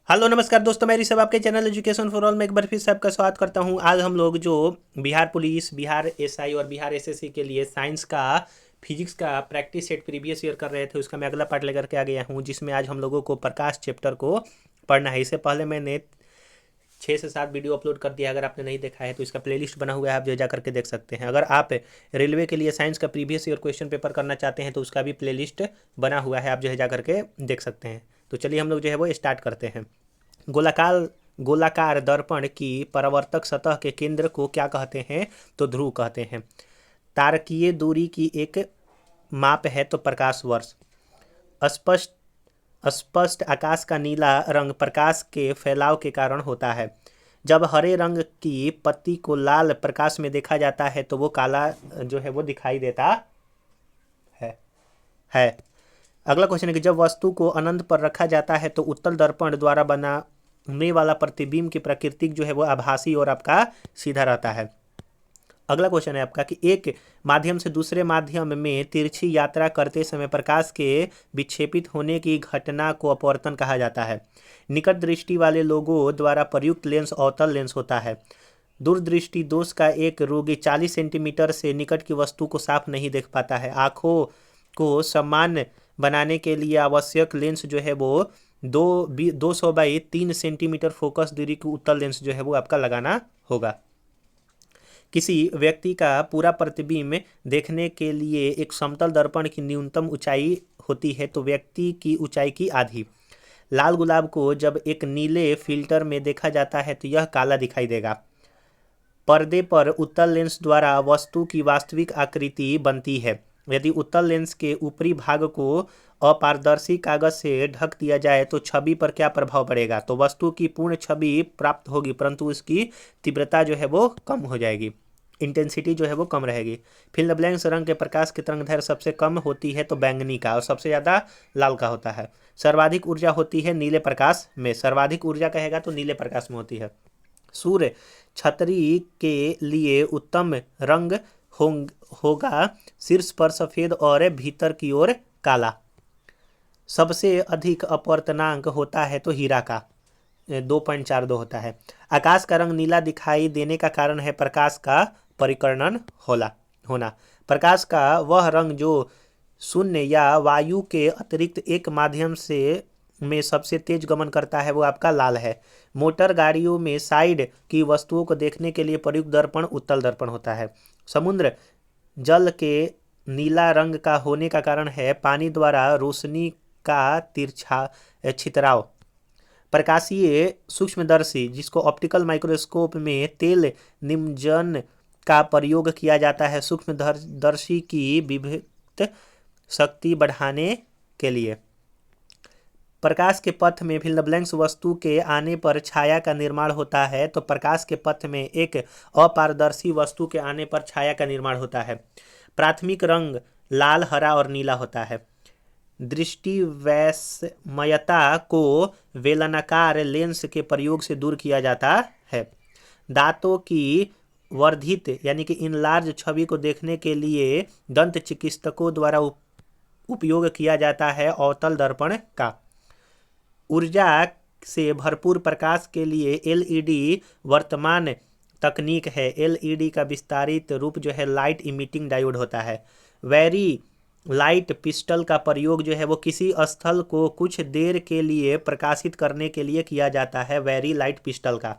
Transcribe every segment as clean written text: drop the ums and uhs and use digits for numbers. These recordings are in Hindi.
हेलो नमस्कार दोस्तों, मेरी सब आपके चैनल एजुकेशन फॉर ऑल में एक बार फिर से आपका स्वागत करता हूं। आज हम लोग जो बिहार पुलिस, बिहार एसआई और बिहार एसएससी के लिए साइंस का फिजिक्स का प्रैक्टिस सेट प्रीवियस ईयर कर रहे थे, उसका मैं अगला पार्ट लेकर के आ गया हूं, जिसमें आज हम लोगों को प्रकाश चैप्टर को पढ़ना है। इससे पहले मैंने 6 से 7 वीडियो अपलोड कर दिया। अगर आपने नहीं देखा है तो इसका प्लेलिस्ट बना हुआ है, आप जो जा करके देख सकते हैं। अगर आप रेलवे के लिए साइंस का प्रीवियस ईयर क्वेश्चन पेपर करना चाहते हैं तो उसका भी प्लेलिस्ट बना हुआ है, आप जो है जा करके देख सकते हैं। तो चलिए हम लोग जो है वो स्टार्ट करते हैं। गोलाकार गोलाकार दर्पण की परावर्तक सतह के केंद्र को क्या कहते हैं? तो ध्रुव कहते हैं। तारकीय दूरी की एक माप है तो प्रकाश वर्ष। स्पष्ट स्पष्ट आकाश का नीला रंग प्रकाश के फैलाव के कारण होता है। जब हरे रंग की पत्ती को लाल प्रकाश में देखा जाता है तो वो काला जो है वो दिखाई देता है है अगला क्वेश्चन है कि जब वस्तु को अनंत पर रखा जाता है तो उत्तल दर्पण द्वारा बनाने वाला प्रतिबिंब की प्राकृतिक जो है वो आभासी और आपका सीधा रहता है। अगला क्वेश्चन है आपका कि एक माध्यम से दूसरे माध्यम में तिरछी यात्रा करते समय प्रकाश के विक्षेपित होने की घटना को अपवर्तन कहा जाता है। निकट दृष्टि वाले लोगों द्वारा प्रयुक्त लेंस अवतल लेंस होता है। दूरदृष्टि दोष का एक रोगी 40 सेंटीमीटर से निकट की वस्तु को साफ नहीं देख पाता है। आंखों को समान बनाने के लिए आवश्यक लेंस जो है वो 200 बाई 3 सेंटीमीटर फोकस दूरी की उत्तल लेंस जो है वो आपका लगाना होगा। किसी व्यक्ति का पूरा प्रतिबिंब देखने के लिए एक समतल दर्पण की न्यूनतम ऊंचाई होती है तो व्यक्ति की ऊंचाई की आधी। लाल गुलाब को जब एक नीले फिल्टर में देखा जाता है तो यह काला दिखाई देगा। पर्दे पर उत्तल लेंस द्वारा वस्तु की वास्तविक आकृति बनती है। यदि उत्तल लेंस के ऊपरी भाग को अपारदर्शी कागज से ढक दिया जाए तो छवि पर क्या प्रभाव पड़ेगा? तो वस्तु की पूर्ण छवि प्राप्त होगी परंतु उसकी तीव्रता जो है वो कम हो जाएगी, इंटेंसिटी जो है वो कम रहेगी। फिल द ब्लैंक्स रंग के प्रकाश की तरंगदैर्घ्य सबसे कम होती है तो बैंगनी का, और सबसे ज़्यादा लाल का होता है। सर्वाधिक ऊर्जा होती है नीले प्रकाश में, सर्वाधिक ऊर्जा कहेगा तो नीले प्रकाश में होती है। सूर्य छतरी के लिए उत्तम रंग होगा शीर्ष पर सफ़ेद और भीतर की ओर काला। सबसे अधिक अपवर्तनांक होता है तो हीरा का 2.42 होता है। आकाश का रंग नीला दिखाई देने का कारण है प्रकाश का परिकर्णन होना। प्रकाश का वह रंग जो शून्य या वायु के अतिरिक्त एक माध्यम से में सबसे तेज गमन करता है वो आपका लाल है। मोटर गाड़ियों में साइड की वस्तुओं को देखने के लिए प्रयुक्त दर्पण उत्तल दर्पण होता है। समुद्र जल के नीला रंग का होने का कारण है पानी द्वारा रोशनी का तिरछा छितराव। प्रकाशीय सूक्ष्मदर्शी जिसको ऑप्टिकल माइक्रोस्कोप में तेल निमज्जन का प्रयोग किया जाता है सूक्ष्मदर्शी की विविध शक्ति बढ़ाने के लिए। प्रकाश के पथ में फिल द ब्लैंक्स वस्तु के आने पर छाया का निर्माण होता है तो प्रकाश के पथ में एक अपारदर्शी वस्तु के आने पर छाया का निर्माण होता है। प्राथमिक रंग लाल, हरा और नीला होता है। दृष्टि वैषम्यता को बेलनाकार लेंस के प्रयोग से दूर किया जाता है। दांतों की वर्धित यानी कि इनलार्ज छवि को देखने के लिए दंत चिकित्सकों द्वारा उपयोग किया जाता है अवतल दर्पण का। ऊर्जा से भरपूर प्रकाश के लिए एलईडी वर्तमान तकनीक है। एलईडी का विस्तारित रूप जो है लाइट इमिटिंग डायोड होता है। वेरी लाइट पिस्टल का प्रयोग जो है वो किसी स्थल को कुछ देर के लिए प्रकाशित करने के लिए किया जाता है। वेरी लाइट पिस्टल का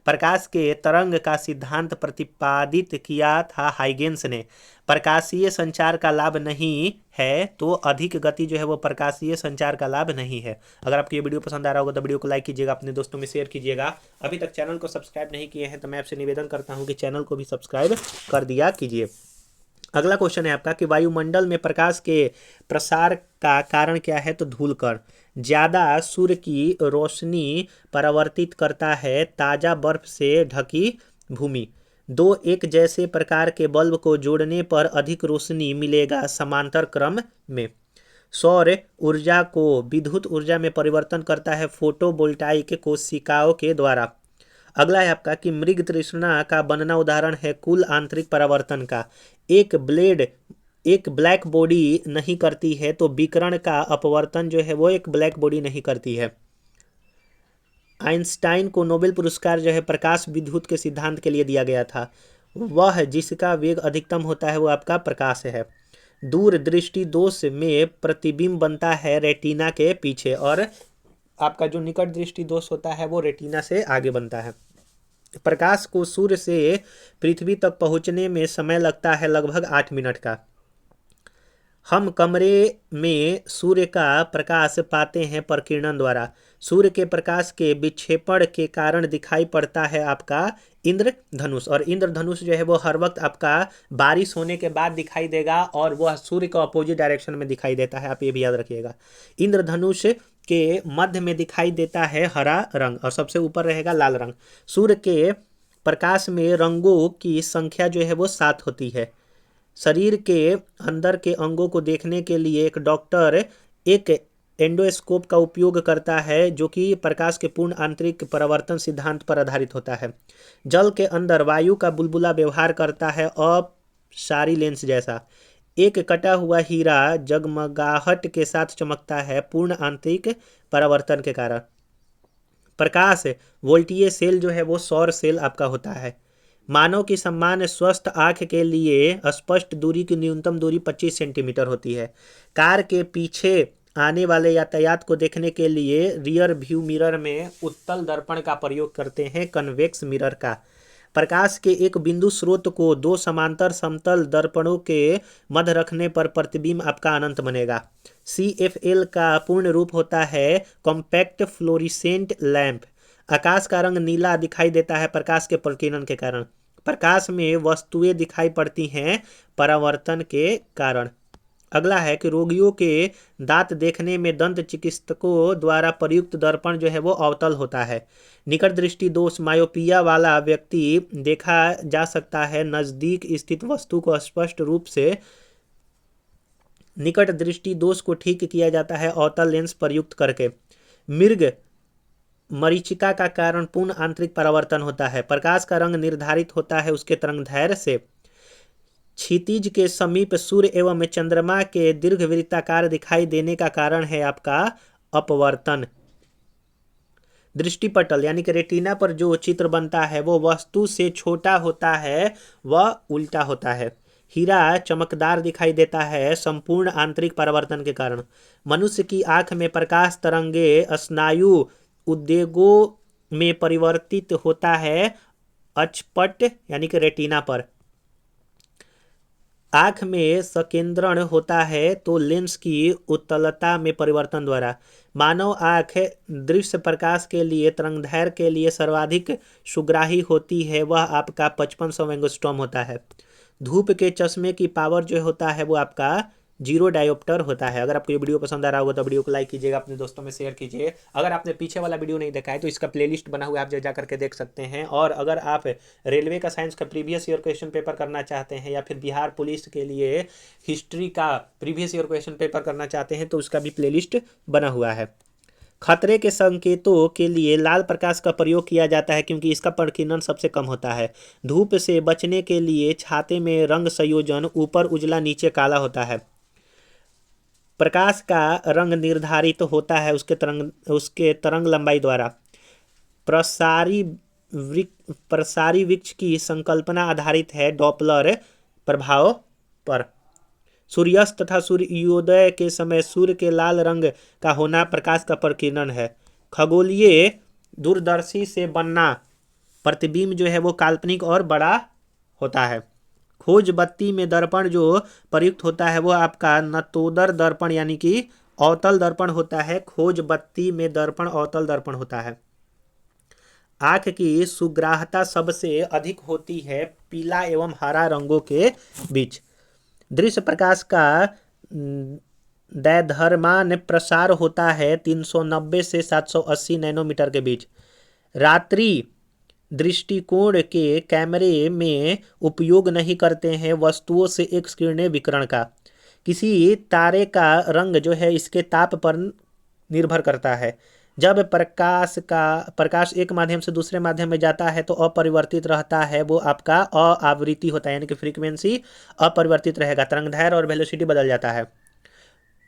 प्रकाश के तरंग का सिद्धांत प्रतिपादित किया था हाइगेंस ने। प्रकाशीय संचार का लाभ नहीं है तो अधिक गति जो है वो प्रकाशीय संचार का लाभ नहीं है। अगर आपको ये वीडियो पसंद आ रहा होगा तो वीडियो को लाइक कीजिएगा, अपने दोस्तों में शेयर कीजिएगा। अभी तक चैनल को सब्सक्राइब नहीं किए हैं तो मैं आपसे निवेदन करता हूँ कि चैनल को भी सब्सक्राइब कर दिया कीजिए। अगला क्वेश्चन है आपका कि वायुमंडल में प्रकाश के प्रसार का कारण क्या है? तो धूल कण ज़्यादा सूर्य की रोशनी परावर्तित करता है ताज़ा बर्फ से ढकी भूमि। दो एक जैसे प्रकार के बल्ब को जोड़ने पर अधिक रोशनी मिलेगा समांतर क्रम में। सौर ऊर्जा को विद्युत ऊर्जा में परिवर्तन करता है फोटोवोल्टाइक कोशिकाओं के द्वारा। अगला है आपका कि मृग तृष्णा का बनना उदाहरण है कुल आंतरिक परावर्तन का। एक ब्लैक बॉडी नहीं करती है तो विकिरण का अपवर्तन जो है वो एक ब्लैक बॉडी नहीं करती है। आइंस्टाइन को नोबेल पुरस्कार जो है प्रकाश विद्युत के सिद्धांत के लिए दिया गया था। वह जिसका वेग अधिकतम होता है वो आपका प्रकाश है। दूर दृष्टि दोष में प्रतिबिंब बनता है रेटिना के पीछे, और आपका जो निकट दृष्टि दोष होता है वो रेटिना से आगे बनता है। प्रकाश को सूर्य से पृथ्वी तक पहुंचने में समय लगता है लगभग 8 मिनट का। हम कमरे में सूर्य का प्रकाश पाते हैं प्रकीर्णन द्वारा। सूर्य के प्रकाश के विक्षेपण के कारण दिखाई पड़ता है आपका इंद्रधनुष, और इंद्रधनुष जो है वो हर वक्त आपका बारिश होने के बाद दिखाई देगा, और वह सूर्य के अपोजिट डायरेक्शन में दिखाई देता है, आप ये भी याद रखिएगा। इंद्रधनुष के मध्य में दिखाई देता है हरा रंग, और सबसे ऊपर रहेगा लाल रंग। सूर्य के प्रकाश में रंगों की संख्या जो है वो 7 होती है। शरीर के अंदर के अंगों को देखने के लिए एक डॉक्टर एक एंडोस्कोप का उपयोग करता है, जो कि प्रकाश के पूर्ण आंतरिक परावर्तन सिद्धांत पर आधारित होता है। जल के अंदर वायु का बुलबुला व्यवहार करता है अपसारी लेंस जैसा। एक कटा हुआ हीरा जगमगाहट के साथ चमकता है पूर्ण आंतरिक परावर्तन के कारण। प्रकाश वोल्टीय सेल जो है वो सौर सेल आपका होता है। मानव की सामान्य स्वस्थ आंख के लिए स्पष्ट दूरी की न्यूनतम दूरी 25 सेंटीमीटर होती है। कार के पीछे आने वाले यातायात को देखने के लिए रियर व्यू मिरर में उत्तल दर्पण का प्रयोग करते हैं, कन्वेक्स मिरर का। प्रकाश के एक बिंदु स्रोत को 2 समांतर समतल दर्पणों के मध्य रखने पर प्रतिबिंब आपका अनंत बनेगा। CFL का पूर्ण रूप होता है कॉम्पैक्ट फ्लोरिसेंट लैंप। आकाश का रंग नीला दिखाई देता है प्रकाश के प्रकीर्णन के कारण। प्रकाश में वस्तुएं दिखाई पड़ती हैं परावर्तन के कारण। अगला है कि रोगियों के दांत देखने में दंत चिकित्सकों द्वारा प्रयुक्त दर्पण जो है वो अवतल होता है। निकट दृष्टि दोष मायोपिया वाला व्यक्ति देखा जा सकता है नजदीक स्थित वस्तु को स्पष्ट रूप से। निकट दृष्टि दोष को ठीक किया जाता है अवतल लेंस प्रयुक्त करके। मृग मरीचिका का कारण पूर्ण आंतरिक परावर्तन होता है। प्रकाश का रंग निर्धारित होता है उसके तरंगदैर्घ्य से। क्षितिज के समीप सूर्य एवं चंद्रमा के दीर्घवृत्ताकार दिखाई देने का कारण है आपका अपवर्तन। दृष्टिपटल यानी कि रेटिना पर जो चित्र बनता है वो वस्तु से छोटा होता है, वह उल्टा होता है। हीरा चमकदार दिखाई देता है संपूर्ण आंतरिक परावर्तन के कारण। मनुष्य की आंख में प्रकाश तरंगे स्नायु उद्वेगों में परिवर्तित होता है अचपट यानी कि रेटिना पर। आंख में संकेंद्रण होता है तो लेंस की उत्तलता में परिवर्तन द्वारा। मानव आंख दृश्य प्रकाश के लिए तरंगदैर्घ्य के लिए सर्वाधिक सुग्राही होती है, वह आपका 5500 एंगस्ट्रॉम होता है। धूप के चश्मे की पावर जो होता है वो आपका 0 डायोप्टर होता है। अगर आपको ये वीडियो पसंद आ रहा होगा तो वीडियो को लाइक कीजिएगा, अपने दोस्तों में शेयर कीजिए। अगर आपने पीछे वाला वीडियो नहीं देखा है तो इसका प्लेलिस्ट बना हुआ है, आप जा करके देख सकते हैं। और अगर आप रेलवे का साइंस का प्रीवियस ईयर क्वेश्चन पेपर करना चाहते हैं या फिर बिहार पुलिस के लिए हिस्ट्री का प्रीवियस ईयर क्वेश्चन पेपर करना चाहते हैं तो उसका भी प्लेलिस्ट बना हुआ है। खतरे के संकेतों के लिए लाल प्रकाश का प्रयोग किया जाता है क्योंकि इसका प्रकीर्णन सबसे कम होता है। धूप से बचने के लिए छाते में रंग संयोजन ऊपर उजला नीचे काला होता है। प्रकाश का रंग निर्धारित होता है उसके तरंग लंबाई द्वारा। प्रसारी वृक्ष की संकल्पना आधारित है डॉपलर प्रभाव पर। सूर्यास्त तथा सूर्योदय के समय सूर्य के लाल रंग का होना प्रकाश का प्रकीर्णन है। खगोलीय दूरदर्शी से बनना प्रतिबिंब जो है वो काल्पनिक और बड़ा होता है। खोज बत्ती में दर्पण जो प्रयुक्त होता है वो आपका नतोदर दर्पण यानी कि अवतल दर्पण होता है। खोज बत्ती में दर्पण अवतल दर्पण होता है। आंख की सुग्राहता सबसे अधिक होती है पीला एवं हरा रंगों के बीच। दृश्य प्रकाश का दैर्घ्यमान प्रसार होता है 390 से 780 नैनोमीटर के बीच। रात्रि दृष्टिकोण के कैमरे में उपयोग नहीं करते हैं वस्तुओं से एक्स किरणें विकिरण का। किसी तारे का रंग जो है इसके ताप पर निर्भर करता है। जब प्रकाश एक माध्यम से दूसरे माध्यम में जाता है तो अपरिवर्तित रहता है, वो आपका अआवृत्ति होता है यानी कि फ्रीक्वेंसी अपरिवर्तित रहेगा। तरंगदैर्घ्य और वेलोसिटी बदल जाता है।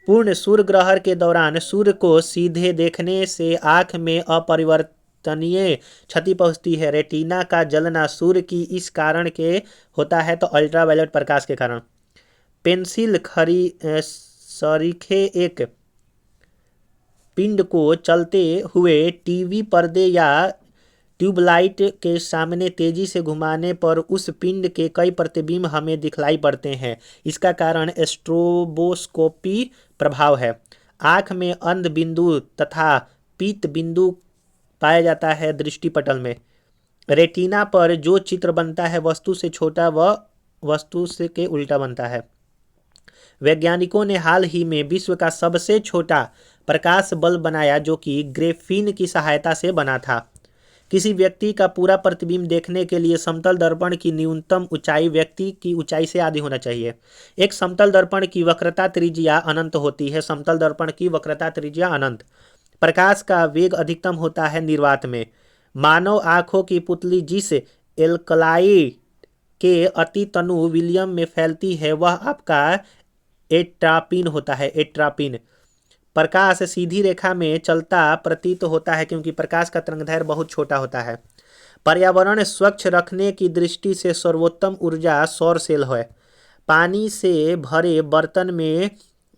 पूर्ण सूर्य ग्रहण के दौरान सूर्य को सीधे देखने से आंख में अपरिवर्तित स्तनीय क्षति पहुंचती है। रेटिना का जलना सूर्य की इस कारण के होता है तो अल्ट्रावायलेट प्रकाश के कारण। पेंसिल सरीखे एक पिंड को चलते हुए टीवी पर्दे या ट्यूबलाइट के सामने तेजी से घुमाने पर उस पिंड के कई प्रतिबिंब हमें दिखलाई पड़ते हैं। इसका कारण स्ट्रोबोस्कोपी प्रभाव है। आँख में अंध बिंदु तथा पीत बिंदु पाया जाता है दृष्टिपटल में। रेटिना पर जो चित्र बनता है वस्तु से छोटा व वस्तु से के उल्टा बनता है। वैज्ञानिकों ने हाल ही में विश्व का सबसे छोटा प्रकाश बल्ब बनाया जो कि ग्रेफीन की सहायता से बना था। किसी व्यक्ति का पूरा प्रतिबिंब देखने के लिए समतल दर्पण की न्यूनतम ऊंचाई व्यक्ति की ऊंचाई से आधी होना चाहिए। एक समतल दर्पण की वक्रता त्रिज्या अनंत होती है। समतल दर्पण की वक्रता त्रिज्या अनंत। प्रकाश का वेग अधिकतम होता है निर्वात में। मानव आंखों की पुतली जिस एल्कलाइड के अति तनु विलियम में फैलती है वह आपका एट्रापिन होता है। एट्रापिन। प्रकाश सीधी रेखा में चलता प्रतीत होता है क्योंकि प्रकाश का तरंगदैर्घ्य बहुत छोटा होता है। पर्यावरण स्वच्छ रखने की दृष्टि से सर्वोत्तम ऊर्जा सौर सेल है। पानी से भरे बर्तन में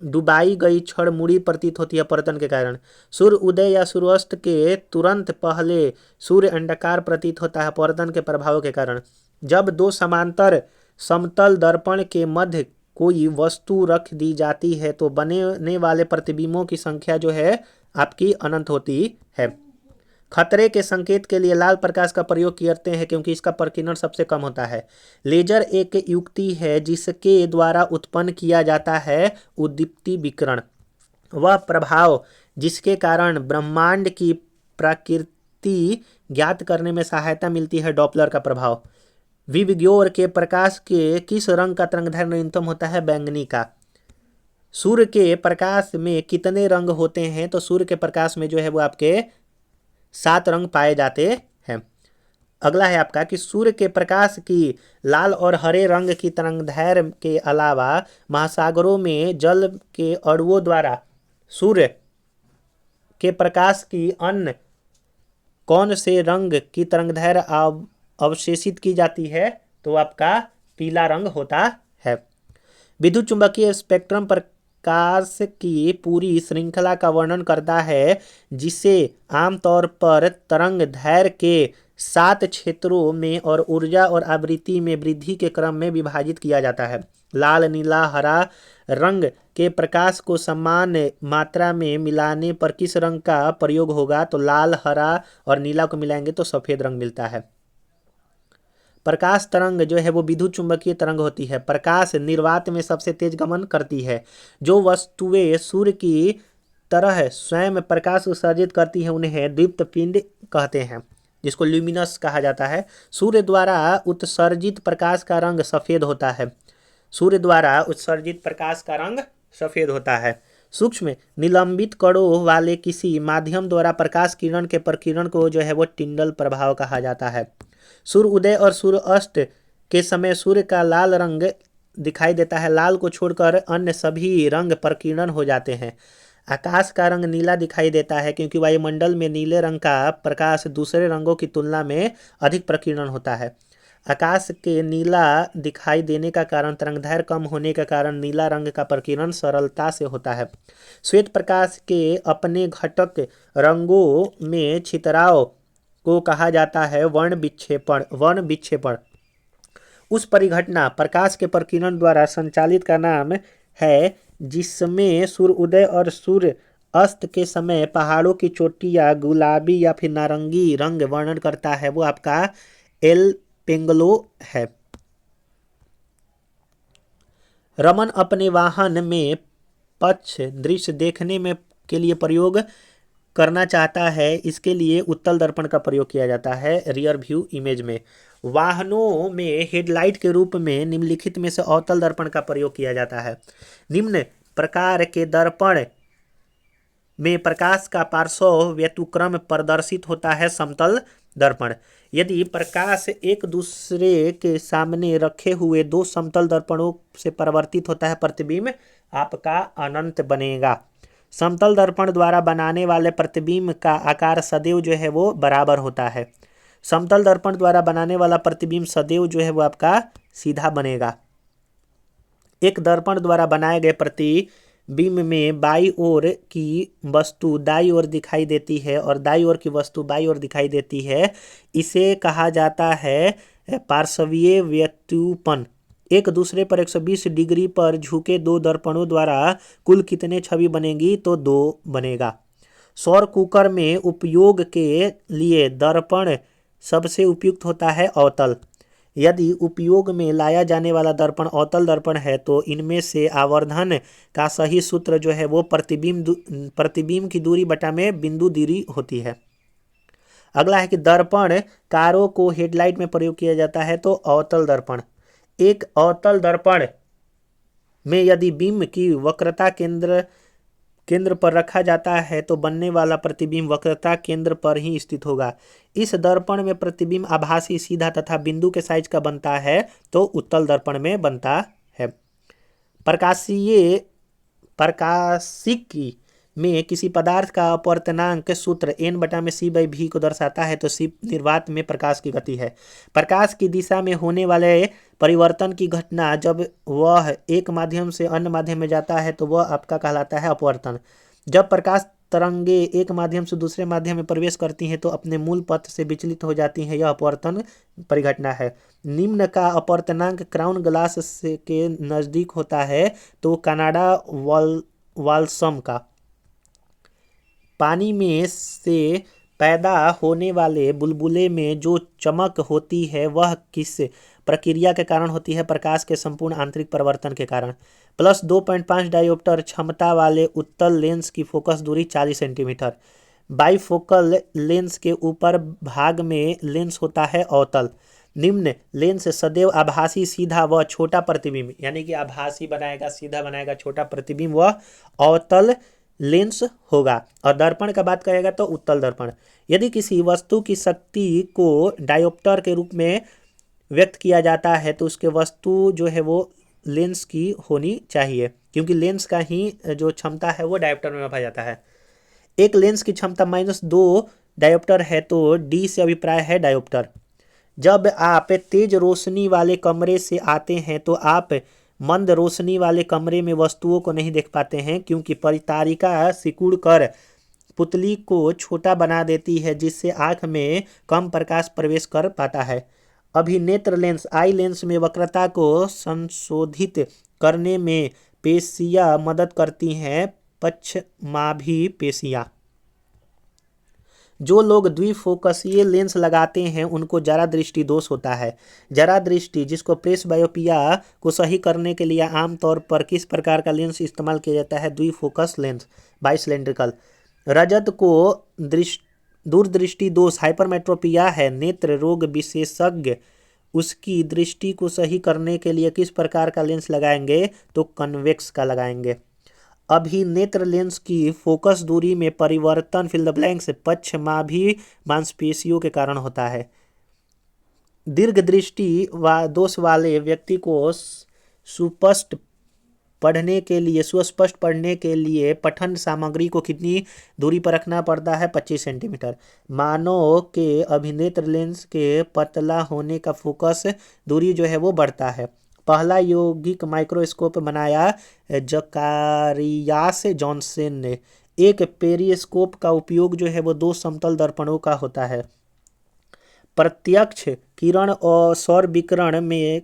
डुबाई गई छड़ मुड़ी प्रतीत होती है अपवर्तन के कारण। सूर्य उदय या सूर्यास्त के तुरंत पहले सूर्य अंडाकार प्रतीत होता है अपवर्तन के प्रभाव के कारण। जब दो समांतर समतल दर्पण के मध्य कोई वस्तु रख दी जाती है तो बनने वाले प्रतिबिंबों की संख्या जो है आपकी अनंत होती है। खतरे के संकेत के लिए लाल प्रकाश का प्रयोग करते हैं क्योंकि इसका प्रकीर्णन सबसे कम होता है। लेजर एक युक्ति है जिसके द्वारा उत्पन्न किया जाता है उद्दीप्ति विकिरण। वह प्रभाव जिसके कारण ब्रह्मांड की प्रकृति ज्ञात करने में सहायता मिलती है डॉपलर का प्रभाव। विबग्योर के प्रकाश के किस रंग का तरंगदैर्घ्य न्यूनतम होता है? बैंगनी का। सूर्य के प्रकाश में कितने रंग होते हैं? तो सूर्य के प्रकाश में जो है वो आपके 7 रंग पाए जाते हैं। अगला है आपका कि सूर्य के प्रकाश की लाल और हरे रंग की तरंगदैर्घ्य के अलावा महासागरों में जल के अणुओं द्वारा सूर्य के प्रकाश की अन्य कौन से रंग की तरंगदैर्घ्य अवशेषित की जाती है? तो आपका पीला रंग होता है। विद्युत चुंबकीय स्पेक्ट्रम प्रकाश की पूरी श्रृंखला का वर्णन करता है जिसे आमतौर पर तरंग दैर्घ्य के 7 क्षेत्रों में और ऊर्जा और आवृत्ति में वृद्धि के क्रम में विभाजित किया जाता है। लाल, नीला, हरा रंग के प्रकाश को समान मात्रा में मिलाने पर किस रंग का प्रयोग होगा? तो लाल, हरा और नीला को मिलाएंगे तो सफेद रंग मिलता है। प्रकाश तरंग जो है वो विद्युत चुंबकीय तरंग होती है। प्रकाश निर्वात में सबसे तेज गमन करती है। जो वस्तुएं सूर्य की तरह स्वयं प्रकाश उत्सर्जित करती हैं उन्हें दीप्त पिंड कहते हैं जिसको ल्यूमिनस कहा जाता है। सूर्य द्वारा उत्सर्जित प्रकाश का रंग सफेद होता है। सूर्य द्वारा उत्सर्जित प्रकाश का रंग सफेद होता है। सूक्ष्म निलंबित कणों वाले किसी माध्यम द्वारा प्रकाश किरण के प्रकीर्णन को जो है वो टिंडल प्रभाव कहा जाता है। सूर्य उदय और सूर्य अस्त के समय सूर्य का लाल रंग दिखाई देता है। लाल को छोड़कर अन्य सभी रंग प्रकीर्णन हो जाते हैं। आकाश का रंग नीला दिखाई देता है क्योंकि वायुमंडल में नीले रंग का प्रकाश दूसरे रंगों की तुलना में अधिक प्रकीर्णन होता है। आकाश के नीला दिखाई देने का कारण तरंगदैर्घ्य कम होने के कारण नीला रंग का प्रकीर्णन सरलता से होता है। श्वेत प्रकाश के अपने घटक रंगों में छितराव को कहा जाता है वर्ण विक्षेपण। वर्ण विक्षेपण उस परिघटना प्रकाश के प्रकीर्णन द्वारा संचालित का नाम है जिसमें सूर्य उदय और सूर्य अस्त के समय पहाड़ों की चोटियां गुलाबी या फिर नारंगी रंग वर्णन करता है। वो आपका एल्पेंगलो है। रमन अपने वाहन में पक्ष दृश्य देखने में के लिए प्रयोग करना चाहता है। इसके लिए उत्तल दर्पण का प्रयोग किया जाता है रियर व्यू इमेज में। वाहनों में हेडलाइट के रूप में निम्नलिखित में से अवतल दर्पण का प्रयोग किया जाता है। निम्न प्रकार के दर्पण में प्रकाश का पार्श्व व्यतिक्रम प्रदर्शित होता है। समतल दर्पण यदि प्रकाश एक दूसरे के सामने रखे हुए 2 समतल दर्पणों से परावर्तित होता है प्रतिबिंब आपका अनंत बनेगा। समतल दर्पण द्वारा बनाने वाले प्रतिबिंब का आकार सदैव जो है वो बराबर होता है। समतल दर्पण द्वारा बनाने वाला प्रतिबिंब सदैव जो है वो आपका सीधा बनेगा। एक दर्पण द्वारा बनाए गए प्रतिबिंब में बाईं ओर की वस्तु दाईं ओर दिखाई देती है और दाईं ओर की वस्तु बाईं ओर दिखाई देती है। इसे कहा जाता है पार्श्वीय व्युत्पन्न। एक दूसरे पर 120 डिग्री पर झुके दो दर्पणों द्वारा कुल कितने छवि बनेगी? तो 2 बनेगा। सौर कुकर में उपयोग के लिए दर्पण सबसे उपयुक्त होता है अवतल। यदि उपयोग में लाया जाने वाला दर्पण अवतल दर्पण है तो इनमें से आवर्धन का सही सूत्र जो है वो प्रतिबिंब की दूरी बटा में बिंदु दूरी होती है। अगला है कि दर्पण कारों को हेडलाइट में प्रयोग किया जाता है तो अवतल दर्पण। एक अवतल दर्पण में यदि बिंब की वक्रता केंद्र पर रखा जाता है तो बनने वाला प्रतिबिंब वक्रता केंद्र पर ही स्थित होगा। इस दर्पण में प्रतिबिंब आभासी, सीधा तथा बिंदु के साइज का बनता है तो उत्तल दर्पण में बनता है। प्रकाशिकी में किसी पदार्थ का अपवर्तनांक सूत्र n/c/v को दर्शाता है तो c निर्वात में प्रकाश की गति है। प्रकाश की दिशा में होने वाले परिवर्तन की घटना जब वह एक माध्यम से अन्य माध्यम में जाता है तो वह आपका कहलाता है अपवर्तन। जब प्रकाश तरंगे एक माध्यम से दूसरे माध्यम में प्रवेश करती हैं तो अपने मूल पथ से विचलित हो जाती हैं, यह अपवर्तन परिघटना है। निम्न का अपवर्तनांक क्राउन ग्लास के नज़दीक होता है तो कनाडा वाल्सम का। पानी में से पैदा होने वाले बुलबुले में जो चमक होती है वह किस प्रक्रिया के कारण होती है? प्रकाश के संपूर्ण आंतरिक परिवर्तन के कारण। +2.5 डायोप्टर क्षमता वाले उत्तल लेंस की फोकस दूरी 40 सेंटीमीटर। बाइफोकल लेंस के ऊपर भाग में लेंस होता है अवतल। निम्न लेंस सदैव आभासी, सीधा व छोटा प्रतिबिंब, यानी कि आभासी बनाएगा, सीधा बनाएगा, छोटा प्रतिबिंब व अवतल लेंस होगा। और दर्पण का बात करेगा तो उत्तल दर्पण। यदि किसी वस्तु की शक्ति को डायोप्टर के रूप में व्यक्त किया जाता है तो उसके वस्तु जो है वो लेंस की होनी चाहिए, क्योंकि लेंस का ही जो क्षमता है वो डायोप्टर में मापा जाता है। एक लेंस की क्षमता -2 डायोप्टर है तो डी से अभिप्राय है डायोप्टर। जब आप तेज रोशनी वाले कमरे से आते हैं तो आप मंद रोशनी वाले कमरे में वस्तुओं को नहीं देख पाते हैं, क्योंकि परितारिका सिकुड़ कर पुतली को छोटा बना देती है जिससे आंख में कम प्रकाश प्रवेश कर पाता है। अभिनेत्र लेंस आई लेंस में वक्रता को संशोधित करने में पेशियां मदद करती हैं, पक्षमाभी पेशियां। जो लोग द्विफोकसीय लेंस लगाते हैं उनको जरा दृष्टि दोष होता है। जरा दृष्टि, जिसको प्रेसबायोपिया को सही करने के लिए आमतौर पर किस प्रकार का लेंस इस्तेमाल किया जाता है? द्विफोकस लेंस, बाइसिलेंड्रिकल। रजत को दूरदृष्टि दोष हाइपरमेट्रोपिया है। नेत्र रोग विशेषज्ञ उसकी दृष्टि को सही करने के लिए किस प्रकार का लेंस लगाएंगे? तो कन्वेक्स का लगाएंगे। अभिनेत्र लेंस की फोकस दूरी में परिवर्तन फिल द ब्लैंक्स पक्षमाभी मांसपेशियों के कारण होता है। दीर्घ दृष्टि दोष वाले व्यक्ति को सुस्पष्ट पढ़ने के लिए पठन सामग्री को कितनी दूरी पर रखना पड़ता है? 25 सेंटीमीटर। मानव के अभिनेत्र लेंस के पतला होने का फोकस दूरी जो है वो बढ़ता है। पहला यौगिक माइक्रोस्कोप बनाया जकारियास जॉनसन ने। एक पेरिस्कोप का उपयोग जो है वो 2 समतल दर्पणों का होता है। प्रत्यक्ष किरण और सौर विकिरण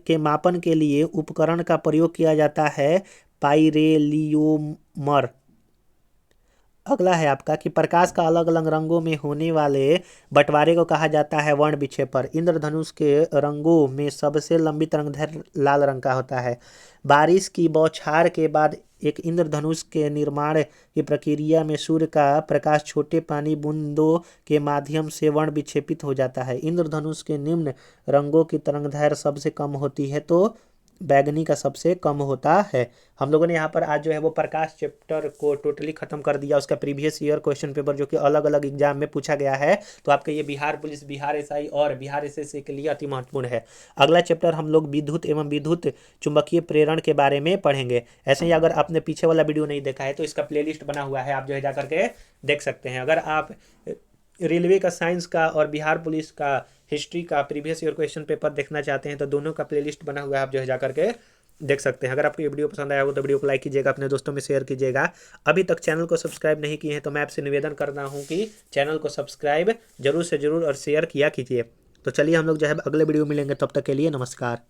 के मापन के लिए उपकरण का प्रयोग किया जाता है पाइरेलियोमर। अगला है आपका कि प्रकाश का अलग अलग रंगों में होने वाले बंटवारे को कहा जाता है वर्ण विक्षेपण। इंद्रधनुष के रंगों में सबसे लंबी तरंगदैर्घ्य लाल रंग का होता है। बारिश की बौछार के बाद एक इंद्रधनुष के निर्माण की प्रक्रिया में सूर्य का प्रकाश छोटे पानी बूंदों के माध्यम से वर्ण विक्षेपित हो जाता है। इंद्रधनुष के निम्न रंगों की तरंगदैर्घ्य सबसे कम होती है तो बैगनी का सबसे कम होता है। हम लोगों ने यहाँ पर आज जो है वो प्रकाश चैप्टर को टोटली खत्म कर दिया, उसका प्रीवियस ईयर क्वेश्चन पेपर जो कि अलग अलग एग्जाम में पूछा गया है। तो आपके ये बिहार पुलिस, बिहार एसआई और बिहार एसएससी के लिए अति महत्वपूर्ण है। अगला चैप्टर हम लोग विद्युत एवं विद्युत चुंबकीय प्रेरण के बारे में पढ़ेंगे। ऐसे ही अगर आपने पीछे वाला वीडियो नहीं देखा है तो इसका प्लेलिस्ट बना हुआ है, आप जो है जा करके देख सकते हैं। अगर आप रेलवे का, साइंस का और बिहार पुलिस का हिस्ट्री का प्रीवियस ईयर क्वेश्चन पेपर देखना चाहते हैं तो दोनों का प्लेलिस्ट बना हुआ है, आप जो है जा करके देख सकते हैं। अगर आपको ये वीडियो पसंद आया हो तो वीडियो को लाइक कीजिएगा, अपने दोस्तों में शेयर कीजिएगा। अभी तक चैनल को सब्सक्राइब नहीं किए हैं तो मैं आपसे निवेदन करता हूँ कि चैनल को सब्सक्राइब जरूर से जरूर और शेयर किया कीजिए। तो चलिए हम लोग जो है अगले वीडियो मिलेंगे, तब तक के लिए नमस्कार।